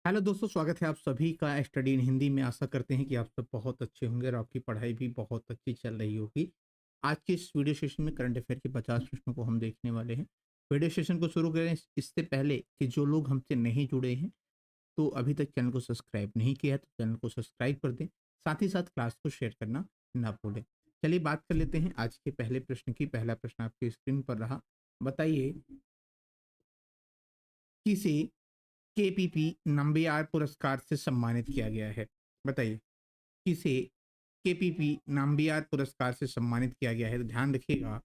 Hello दोस्तों, स्वागत है आप सभी का स्टडी इन हिंदी में। आशा करते हैं कि आप सब बहुत अच्छे होंगे और आपकी पढ़ाई भी बहुत अच्छी चल रही होगी। आज के इस वीडियो सेशन में करंट अफेयर के 50 प्रश्नों को हम देखने वाले हैं। वीडियो सेशन को शुरू करें इससे पहले कि जो लोग हमसे नहीं जुड़े हैं तो अभी तक चैनल को सब्सक्राइब नहीं किया है तो चैनल को सब्सक्राइब कर दें। साथ ही साथ क्लास को शेयर करना ना भूलें। चलिए बात कर लेते हैं आज के पहले प्रश्न की। पहला प्रश्न आपकी स्क्रीन पर रहा। बताइए, किसे केपीपी नंबियार पुरस्कार से सम्मानित किया गया है? बताइए, किसे केपीपी नाम्बियार पुरस्कार से सम्मानित किया गया है? तो ध्यान रखिएगा,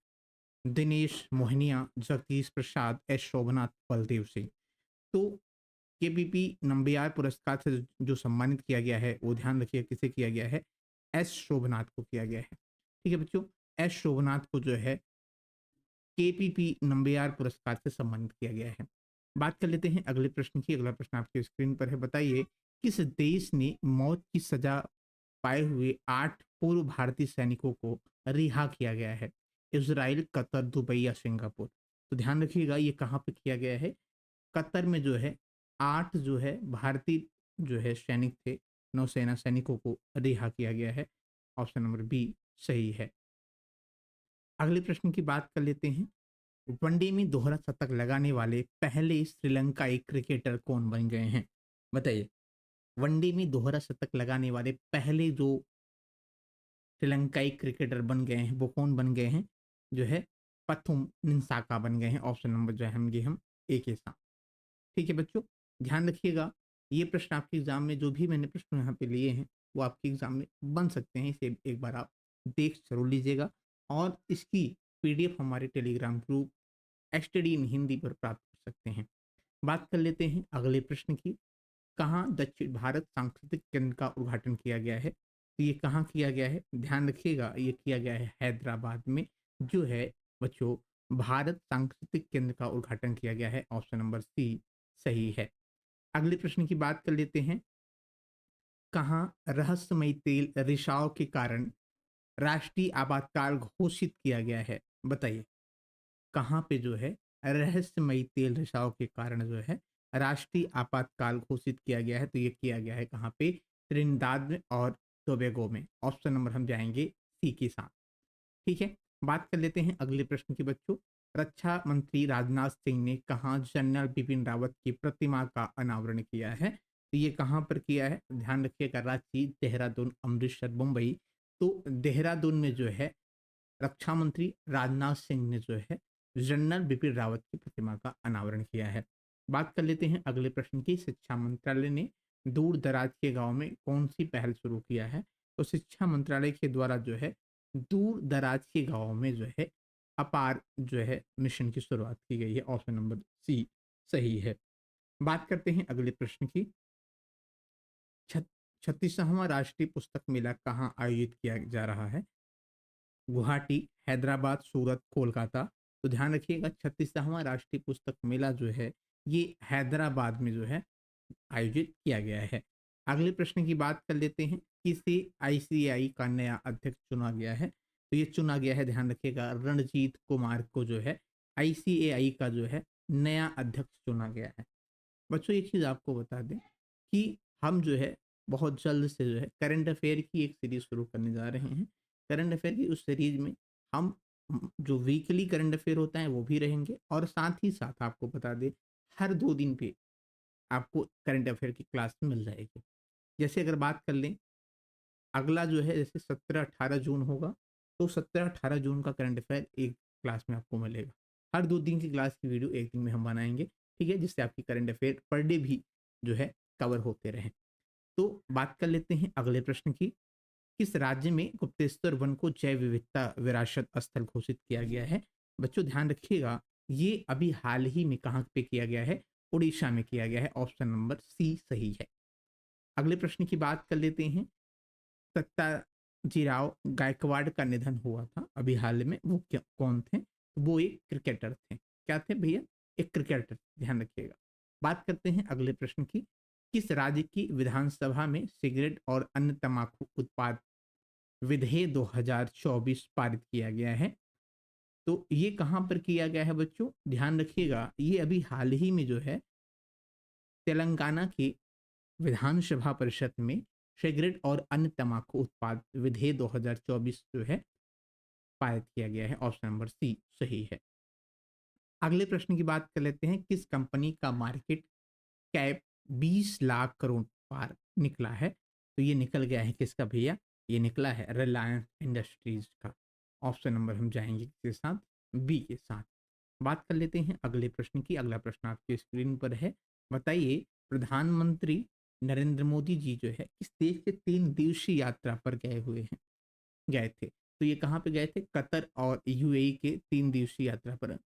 दिनेश मोहनिया, जगदीश प्रसाद, एस शोभनाथ, बलदेव सिंह। तो केपीपी नंबियार पुरस्कार से जो सम्मानित किया गया है वो ध्यान रखिएगा किसे किया गया है? एस शोभनाथ को किया गया है। ठीक है बच्चों, एस शोभनाथ को जो है केपीपी नंबियार पुरस्कार से सम्मानित किया गया है। बात कर लेते हैं अगले प्रश्न की। अगला प्रश्न आपके स्क्रीन पर है। बताइए, किस देश ने मौत की सजा पाए हुए 8 पूर्व भारतीय सैनिकों को रिहा किया गया है? इज़राइल, कतर, दुबई या सिंगापुर? तो ध्यान रखिएगा ये कहाँ पे किया गया है? कतर में जो है 8 जो है भारतीय जो है सैनिक थे, नौसेना सैनिकों को रिहा किया गया है। ऑप्शन नंबर बी सही है। अगले प्रश्न की बात कर लेते हैं। वनडे में दोहरा शतक लगाने वाले पहले श्रीलंकाई क्रिकेटर कौन बन गए हैं? बताइए, वनडे में दोहरा शतक लगाने वाले पहले जो श्रीलंकाई क्रिकेटर बन गए हैं वो कौन बन गए हैं? जो है पथुम निंसाका बन गए हैं। ऑप्शन नंबर जो है हम ए के साथ। ठीक है बच्चों, ध्यान रखिएगा ये प्रश्न आपके एग्जाम में जो भी मैंने प्रश्न यहाँ पे लिए हैं वो आपके एग्जाम में बन सकते हैं। इसे एक बार आप देख जरूर लीजिएगा और इसकी पीडीएफ हमारे Telegram group study in Hindi पर प्राप्त कर सकते हैं। बात कर लेते हैं अगले प्रश्न की। कहाँ दक्षिण भारत सांस्कृतिक केंद्र का उद्घाटन किया गया है? तो ये कहाँ किया गया है? ध्यान रखिएगा ये किया गया है हैदराबाद में। जो है बच्चों, भारत सांस्कृतिक केंद्र का उद्घाटन किया गया है। ऑप्शन नंबर सी सही है। अगले प्रश्न की बात कर लेते हैं। कहाँ रहस्यमय तेल रिसाव के कारण राष्ट्रीय आपातकाल घोषित किया गया है? बताइए, कहाँ पे जो है रहस्यमयी तेल रिसाव के कारण जो है राष्ट्रीय आपातकाल घोषित किया गया है? तो ये किया गया है कहाँ पे? त्रिनिदाद में और टोबैगो में। ऑप्शन नंबर हम जाएंगे सी के साथ। ठीक है, बात कर लेते हैं अगले प्रश्न की बच्चों। रक्षा मंत्री राजनाथ सिंह ने कहाँ जनरल बिपिन रावत की प्रतिमा का अनावरण किया है? तो ये कहाँ पर किया है? ध्यान रखिएगा, रांची, देहरादून, अमृतसर, मुंबई। तो देहरादून में जो है रक्षा मंत्री राजनाथ सिंह ने जो है जनरल बिपिन रावत की प्रतिमा का अनावरण किया है। बात कर लेते हैं अगले प्रश्न की। शिक्षा मंत्रालय ने दूर दराज के गांव में कौन सी पहल शुरू किया है? तो शिक्षा मंत्रालय के द्वारा जो है दूर दराज के गांव में जो है अपार जो है मिशन की शुरुआत की गई है। ऑप्शन नंबर सी सही है। बात करते हैं अगले प्रश्न की। 36वां राष्ट्रीय पुस्तक मेला कहाँ आयोजित किया जा रहा है? गुवाहाटी, हैदराबाद, सूरत, कोलकाता? तो ध्यान रखिएगा 36वां राष्ट्रीय पुस्तक मेला जो है ये हैदराबाद में जो है आयोजित किया गया है। अगले प्रश्न की बात कर लेते हैं। किसे आईसीएआई का नया अध्यक्ष चुना गया है? तो ये चुना गया है, ध्यान रखिएगा, रणजीत कुमार को जो है आईसीएआई का जो है नया अध्यक्ष चुना गया है। बच्चों एक चीज़ आपको बता दें कि हम जो है बहुत जल्द से जो है करंट अफेयर की एक सीरीज शुरू करने जा रहे हैं। करंट अफेयर की उस सीरीज में हम जो वीकली करंट अफेयर होता है वो भी रहेंगे और साथ ही साथ आपको बता दें हर 2 दिन पे आपको करंट अफेयर की क्लास मिल जाएगी। जैसे अगर बात कर लें, अगला जो है जैसे 17-18 जून होगा तो 17-18 जून का करंट अफेयर एक क्लास में आपको मिलेगा। हर 2 दिन की क्लास की वीडियो एक दिन में हम बनाएंगे। ठीक है, जिससे आपकी करंट अफेयर पर डे भी जो है कवर होते रहें। तो बात कर लेते हैं अगले प्रश्न की। किस राज्य में गुप्तेश्वर वन को जैव विविधता विरासत स्थल घोषित किया गया है? बच्चों ध्यान रखिएगा ये अभी हाल ही में कहाँ पे किया गया है? उड़ीसा में किया गया है। ऑप्शन नंबर सी सही है। अगले प्रश्न की बात कर लेते हैं। सत्ताजीराव गायकवाड़ का निधन हुआ था अभी हाल में, वो कौन थे? वो एक क्रिकेटर थे। क्या थे भैया? एक क्रिकेटर, ध्यान रखिएगा। बात करते हैं अगले प्रश्न की। किस राज्य की विधानसभा में सिगरेट और अन्य तंबाकू उत्पाद विधेयक 2024 पारित किया गया है? तो ये कहाँ पर किया गया है बच्चों? ध्यान रखिएगा ये अभी हाल ही में जो है तेलंगाना के विधानसभा परिषद में सिगरेट और अन्य तंबाकू उत्पाद विधेयक 2024 जो है पारित किया गया है। ऑप्शन नंबर सी सही है। अगले प्रश्न की बात कर लेते हैं, किस कंपनी का मार्केट कैप 20 लाख करोड़ पार निकला है? तो ये निकल गया है किसका भैया? ये निकला है रिलायंस इंडस्ट्रीज का। ऑप्शन नंबर हम जाएंगे किसके साथ? बी के साथ। बात कर लेते हैं अगले प्रश्न की। अगला प्रश्न आपकी स्क्रीन पर है। बताइए, प्रधानमंत्री नरेंद्र मोदी जी जो है इस देश के 3 दिवसीय यात्रा पर गए थे। तो ये कहाँ पे गए थे? कतर और यूएई के 3 दिवसीय यात्रा पर।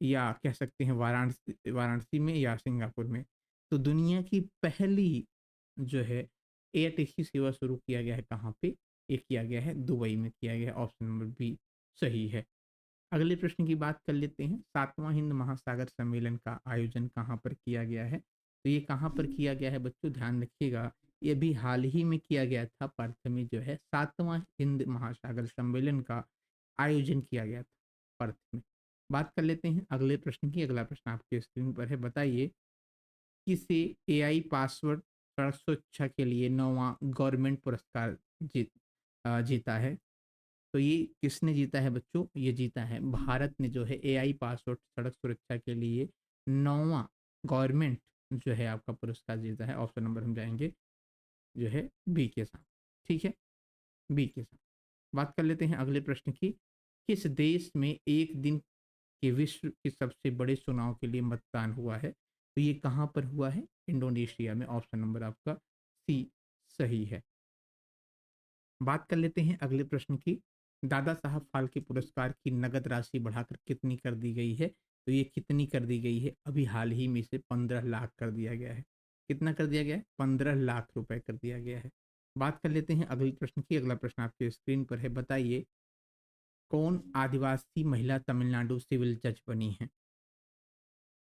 या कह सकते हैं वाराणसी वाराणसी में या सिंगापुर में। तो दुनिया की पहली जो है एयर टैक्सी सेवा शुरू किया गया है कहाँ पे? ये किया गया है दुबई में किया गया है। ऑप्शन नंबर बी सही है। अगले प्रश्न की बात कर लेते हैं, 7वां हिंद महासागर सम्मेलन का आयोजन कहाँ पर किया गया है? तो ये कहाँ पर किया गया है बच्चों? ध्यान रखिएगा, ये भी हाल ही में किया गया था। पर्थ में जो है 7वां हिंद महासागर सम्मेलन का आयोजन किया गया था, पर्थ में। बात कर लेते हैं अगले प्रश्न की। अगला प्रश्न आपके स्क्रीन पर है। बताइए, किसे एआई पासवर्ड सुरक्षा के लिए 9वां गवर्नमेंट पुरस्कार जीता है? तो ये किसने जीता है बच्चों? ये जीता है भारत ने जो है एआई पासवर्ड सड़क सुरक्षा के लिए 9वां गवर्नमेंट जो है आपका पुरस्कार जीता है। ऑप्शन नंबर हम जाएंगे जो है बी के साथ। ठीक है, बी के साथ। बात कर लेते हैं अगले प्रश्न की। किस देश में एक दिन के विश्व के सबसे बड़े चुनाव के लिए मतदान हुआ है? तो ये कहाँ पर हुआ है? इंडोनेशिया में। ऑप्शन नंबर आपका सी सही है। बात कर लेते हैं अगले प्रश्न की। दादा साहब फाल्के पुरस्कार की नगद राशि बढ़ाकर कितनी कर दी गई है? तो ये कितनी कर दी गई है? अभी हाल ही में इसे 15 लाख कर दिया गया है। कितना कर दिया गया है? 15 लाख रुपए कर दिया गया है। बात कर लेते हैं अगले प्रश्न की। अगला प्रश्न आपके स्क्रीन पर है। बताइए, कौन आदिवासी महिला तमिलनाडु सिविल जज बनी है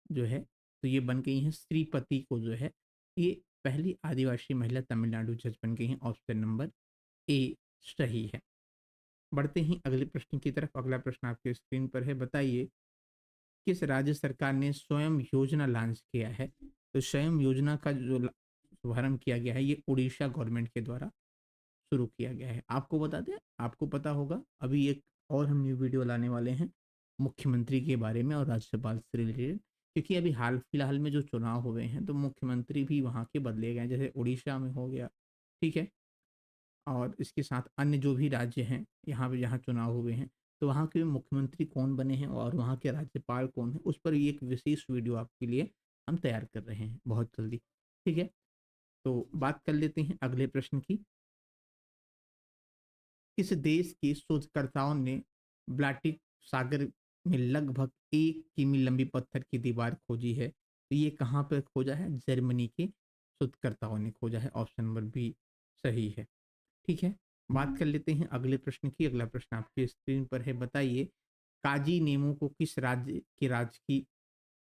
जो है? तो ये बन गई हैं श्रीपति को जो है, ये पहली आदिवासी महिला तमिलनाडु जज बन गई हैं। ऑप्शन नंबर ए सही है। बढ़ते ही अगले प्रश्न की तरफ। अगला प्रश्न आपके स्क्रीन पर है। बताइए, किस राज्य सरकार ने स्वयं योजना लॉन्च किया है? तो स्वयं योजना का जो शुभारंभ किया गया है, ये उड़ीसा गवर्नमेंट के द्वारा शुरू किया गया है। आपको बता दें, आपको पता होगा, अभी एक और हम न्यू वीडियो लाने वाले हैं मुख्यमंत्री के बारे में और राज्यपाल से रिलेटेड, क्योंकि अभी हाल फिलहाल में जो चुनाव हुए हैं तो मुख्यमंत्री भी वहाँ के बदले गए, जैसे उड़ीसा में हो गया। ठीक है, और इसके साथ अन्य जो भी राज्य हैं यहाँ पे जहाँ चुनाव हुए हैं, तो वहाँ के मुख्यमंत्री कौन बने हैं और वहाँ के राज्यपाल कौन है, उस पर एक विशेष वीडियो आपके लिए हम तैयार कर रहे हैं बहुत जल्दी। ठीक है, तो बात कर लेते हैं अगले प्रश्न की। किस देश के शोधकर्ताओं ने ब्लाटिक सागर में लगभग 1 किमी लंबी पत्थर की दीवार खोजी है? तो ये कहाँ पर खोजा है? जर्मनी के शोधकर्ताओं ने खोजा है। ऑप्शन नंबर बी सही है। ठीक है, बात कर लेते हैं अगले प्रश्न की। अगला प्रश्न आपकी स्क्रीन पर है। बताइए, काजी नेमू को किस राज्य के राजकीय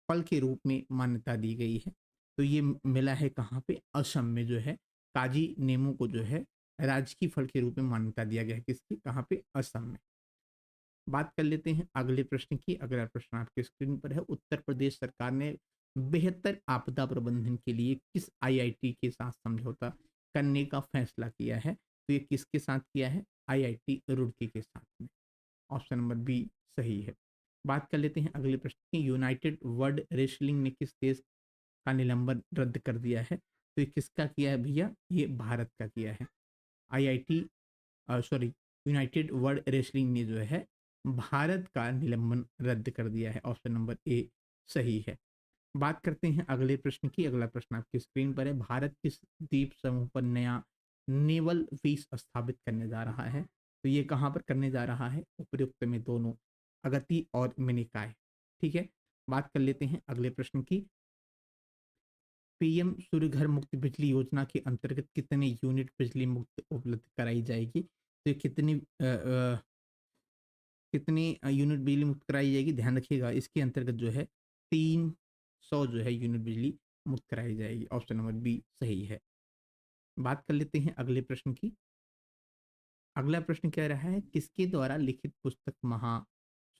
फल के रूप में मान्यता दी गई है? तो ये मिला है कहाँ पे? असम में जो है काजी नेमू को जो है राजकीय फल के रूप में मान्यता दिया गया है। किसकी? कहाँ पे? असम में। बात कर लेते हैं अगले प्रश्न की। अगला प्रश्न आपके स्क्रीन पर है। उत्तर प्रदेश सरकार ने बेहतर आपदा प्रबंधन के लिए किस आईआईटी के साथ समझौता करने का फैसला किया है? तो ये किसके साथ किया है? आईआईटी रुड़की के साथ में। ऑप्शन नंबर बी सही है। बात कर लेते हैं अगले प्रश्न की। यूनाइटेड वर्ल्ड रेसलिंग ने किस देश का निलंबन रद्द कर दिया है? तो ये किसका किया है भैया? ये भारत का किया है। IIT sorry United world wrestling ने जो है भारत का निलंबन रद्द कर दिया है। ऑप्शन नंबर ए सही है। बात करते हैं अगले प्रश्न की। अगला प्रश्न आपकी स्क्रीन पर है। भारत किस द्वीप समूह पर नया नेवल बेस स्थापित करने जा रहा है? तो ये कहाँ पर करने जा रहा है? उपयुक्त में दोनों, अगति और मिनिकाय। ठीक है, बात कर लेते हैं अगले प्रश्न की। पीएम सूर्य घर मुफ्त बिजली योजना के अंतर्गत कितने यूनिट बिजली मुफ्त उपलब्ध कराई जाएगी? तो ये कितनी यूनिट बिजली मुफ्त कराई जाएगी? ध्यान रखिएगा, इसके अंतर्गत जो है 300 जो है यूनिट बिजली मुक्त कराई जाएगी। ऑप्शन नंबर बी सही है। बात कर लेते हैं अगले प्रश्न की। अगला प्रश्न कह रहा है किसके द्वारा लिखित पुस्तक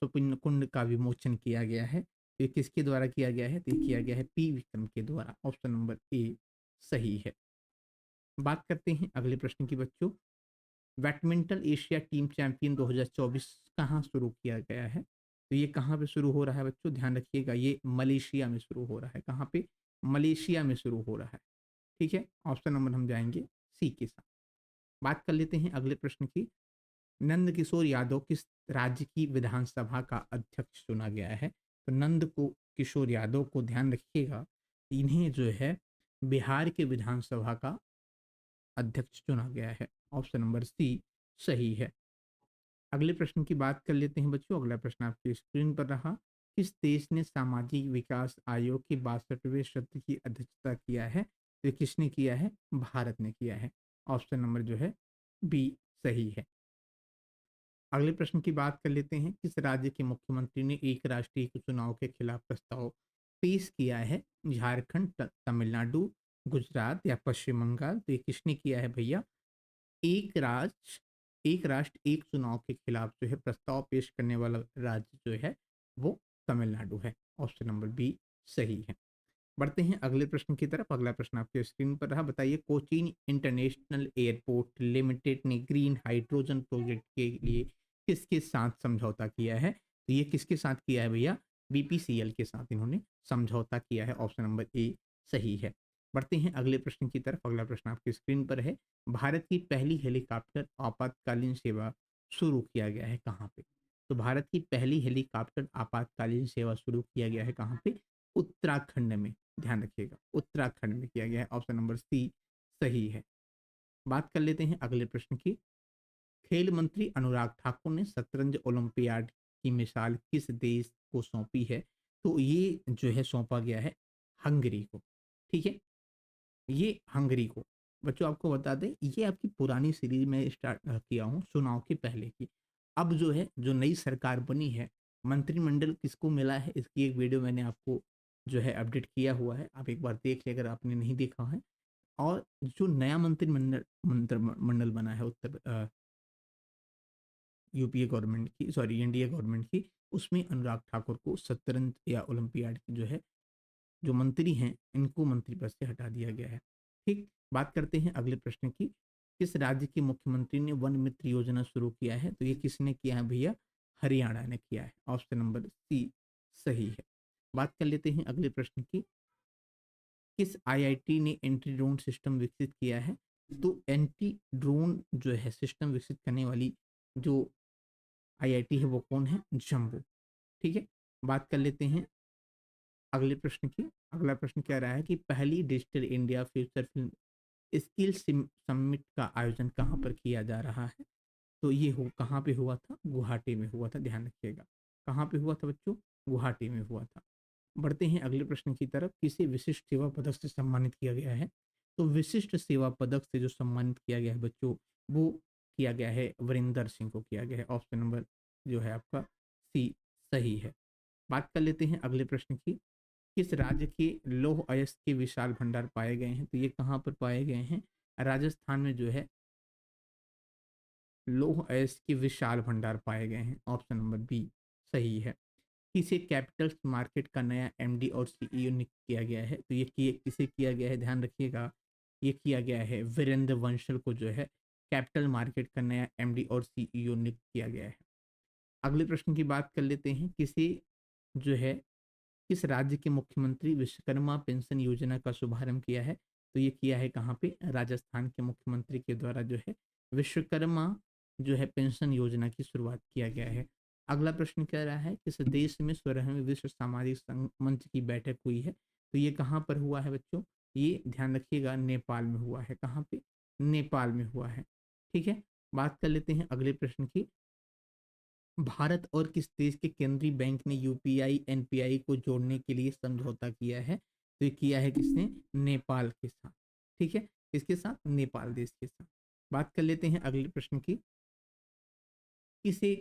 सुपुन्न कुंड का विमोचन किया गया है? ये किसके द्वारा किया गया है? तो ये किया गया है पी विक्रम के द्वारा। ऑप्शन नंबर ए सही है। बात करते हैं अगले प्रश्न की बच्चों। बैडमिंटन एशिया टीम चैंपियन 2024 कहाँ शुरू किया गया है? तो ये कहाँ पे शुरू हो रहा है बच्चों? ध्यान रखिएगा, ये मलेशिया में शुरू हो रहा है। कहाँ पे? मलेशिया में शुरू हो रहा है। ठीक है, ऑप्शन नंबर हम जाएंगे सी के साथ। बात कर लेते हैं अगले प्रश्न की। नंद किशोर यादव किस राज्य की विधानसभा का अध्यक्ष चुना गया है? तो नंद को किशोर यादव को, ध्यान रखिएगा, इन्हें जो है बिहार के विधानसभा का अध्यक्ष चुना गया है। ऑप्शन नंबर सी सही है। अगले प्रश्न की बात कर लेते हैं बच्चों। अगला प्रश्न आपकी स्क्रीन पर रहा। किस देश ने सामाजिक विकास आयोग के 62वें सत्र की अध्यक्षता किया है? तो ये किसने किया है? भारत ने किया है। ऑप्शन नंबर जो है बी सही है। अगले प्रश्न की बात कर लेते हैं। किस राज्य के मुख्यमंत्री ने एक राष्ट्र एक चुनाव के खिलाफ प्रस्ताव पेश किया है? झारखंड, तमिलनाडु, गुजरात या पश्चिम बंगाल? तो ये किसने किया है भैया? एक राष्ट्र एक चुनाव के खिलाफ जो है प्रस्ताव पेश करने वाला राज्य जो है वो तमिलनाडु है। ऑप्शन नंबर बी सही है। बढ़ते हैं अगले प्रश्न की तरफ। अगला प्रश्न आपके स्क्रीन पर रहा। बताइए, कोचीन इंटरनेशनल एयरपोर्ट लिमिटेड ने ग्रीन हाइड्रोजन प्रोजेक्ट के लिए किसके साथ समझौता किया है? तो ये किसके साथ किया है भैया? बीपीसीएल के साथ इन्होंने समझौता किया है। ऑप्शन नंबर ए सही है। बढ़ते हैं अगले प्रश्न की तरफ। अगला प्रश्न आपकी स्क्रीन पर है। भारत की पहली हेलीकॉप्टर आपातकालीन सेवा शुरू किया गया है कहाँ पे? तो भारत की पहली हेलीकॉप्टर आपातकालीन सेवा शुरू किया गया है कहाँ पे? उत्तराखंड में। ध्यान रखिएगा, उत्तराखंड में किया गया है। ऑप्शन नंबर सी सही है। बात कर लेते हैं अगले प्रश्न की। खेल मंत्री अनुराग ठाकुर ने शतरंज ओलंपियाड की मिसाल किस देश को सौंपी है? तो ये जो है सौंपा गया है हंगरी को। ठीक है, ये हंगरी को। बच्चों आपको बता दें, ये आपकी पुरानी सीरीज में स्टार्ट किया हूँ चुनाव के पहले की। अब जो है, जो नई सरकार बनी है, मंत्रिमंडल किसको मिला है, इसकी एक वीडियो मैंने आपको जो है अपडेट किया हुआ है। आप एक बार देख ले अगर आपने नहीं देखा है। और जो नया मंत्रिमंडल बना है यूपीए गवर्नमेंट की, सॉरी एनडीए गवर्नमेंट की, उसमें अनुराग ठाकुर को शतरंज या ओलंपियाड की जो है जो मंत्री हैं इनको मंत्री पद से हटा दिया गया है। ठीक, बात करते हैं अगले प्रश्न की। किस राज्य के मुख्यमंत्री ने वन मित्र योजना शुरू किया है? तो ये किसने किया है भैया? हरियाणा ने किया है। ऑप्शन नंबर सी सही है। बात कर लेते हैं अगले प्रश्न की। किस आईआईटी ने एंटी ड्रोन सिस्टम विकसित किया है? तो एंटी ड्रोन जो है सिस्टम विकसित करने वाली जो आईआईटी है वो कौन है? जम्मू। ठीक है, बात कर लेते हैं अगले प्रश्न की। अगला प्रश्न कह रहा है कि पहली digital India future film skill summit का आयोजन कहाँ पर किया जा रहा है? तो ये हो कहाँ पे हुआ था? गुवाहाटी में हुआ था। ध्यान रखिएगा, कहाँ पे हुआ था बच्चों? गुवाहाटी में हुआ था। बढ़ते हैं अगले प्रश्न की तरफ। किसे विशिष्ट सेवा पदक से सम्मानित किया गया है? तो विशिष्ट सेवा पदक से जो सम्मानित किया गया है बच्चों, वो किया गया है वरिंदर सिंह को किया गया है। ऑप्शन नंबर जो है आपका सी सही है। बात कर लेते हैं अगले प्रश्न की। किस राज्य के लौह अयस्क के विशाल भंडार पाए गए हैं? तो ये कहाँ पर पाए गए हैं? राजस्थान में जो है लौह अयस्क के विशाल भंडार पाए गए हैं। ऑप्शन नंबर बी सही है। किसे कैपिटल्स मार्केट का नया एमडी और सीईओ नियुक्त किया गया है? तो ये किसे किया गया है? ध्यान रखिएगा, ये किया गया है वीरेंद्र वंशल को जो है कैपिटल मार्केट का नया एमडी और सीईओ नियुक्त किया गया है। अगले प्रश्न की बात कर लेते हैं। जो है किस राज्य के मुख्यमंत्री विश्वकर्मा पेंशन योजना का शुभारंभ किया है? तो ये किया है कहाँ पे? राजस्थान के मुख्यमंत्री के द्वारा जो है विश्वकर्मा जो है पेंशन योजना की शुरुआत किया गया है। अगला प्रश्न कह रहा है किस देश में 16वीं विश्व सामाजिक मंच की बैठक हुई है? तो ये कहाँ पर हुआ है बच्चों? ये ध्यान रखिएगा नेपाल में हुआ है। कहाँ पे? नेपाल में हुआ है। ठीक है, बात कर लेते हैं अगले प्रश्न की। भारत और किस देश के केंद्रीय बैंक ने यूपीआई एनपीआई को जोड़ने के लिए समझौता किया है? तो ये किया है किसने? नेपाल के साथ। ठीक है, किसके साथ? नेपाल देश के साथ। बात कर लेते हैं अगले प्रश्न की। किसे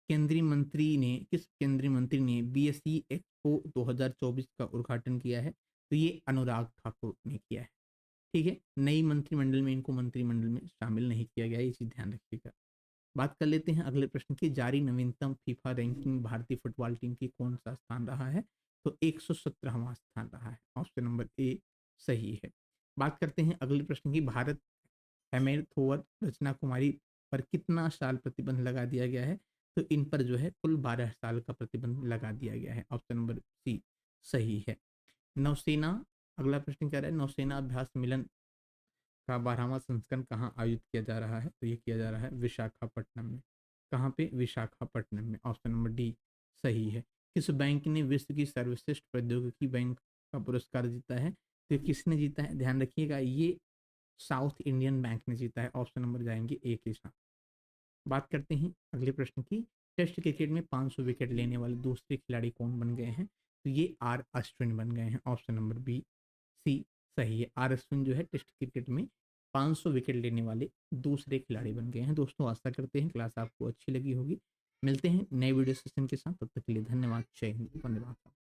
किस केंद्रीय मंत्री ने बीएसई एक्सपो 2024 का उद्घाटन किया है? तो ये अनुराग ठाकुर ने किया है। ठीक है, नई मंत्रिमंडल में इनको मंत्रिमंडल में शामिल नहीं किया गया है, ये चीज ध्यान रखिएगा। बात कर लेते हैं अगले प्रश्न की। जारी नवीनतम फीफा रैंकिंग भारतीय फुटबॉल टीम की कौन सा स्थान रहा है? तो 117वां स्थान रहा है। ऑप्शन नंबर ए सही है। बात करते हैं अगले प्रश्न की। भारत हेमेरथोवर रचना कुमारी पर कितना साल प्रतिबंध लगा दिया गया है? तो इन पर जो है कुल 12 साल का प्रतिबंध लगा दिया गया है। ऑप्शन नंबर सी सही है। नौसेना, अगला प्रश्न कह रहा है नौसेना अभ्यास मिलन का 12वां संस्करण कहाँ आयोजित किया जा रहा है? तो ये किया जा रहा है विशाखापट्टनम में। कहाँ पे? विशाखापट्टनम में। ऑप्शन नंबर डी सही है। किस बैंक ने विश्व की सर्वश्रेष्ठ प्रौद्योगिकी बैंक का पुरस्कार जीता है? तो किसने जीता है? ध्यान रखिएगा, ये साउथ इंडियन बैंक ने जीता है। ऑप्शन नंबर जाएंगे ए के साथ। बात करते हैं अगले प्रश्न की। टेस्ट क्रिकेट में 500 विकेट लेने वाले दूसरे खिलाड़ी कौन बन गए हैं? तो ये आर अश्विन बन गए हैं। ऑप्शन नंबर बी सी सही है। आर अश्विन जो है टेस्ट क्रिकेट में 500 विकेट लेने वाले दूसरे खिलाड़ी बन गए हैं। दोस्तों आशा करते हैं क्लास आपको अच्छी लगी होगी। मिलते हैं नए वीडियो सेशन के साथ, तब तक के लिए धन्यवाद। जय हिंद, वंदे मातरम।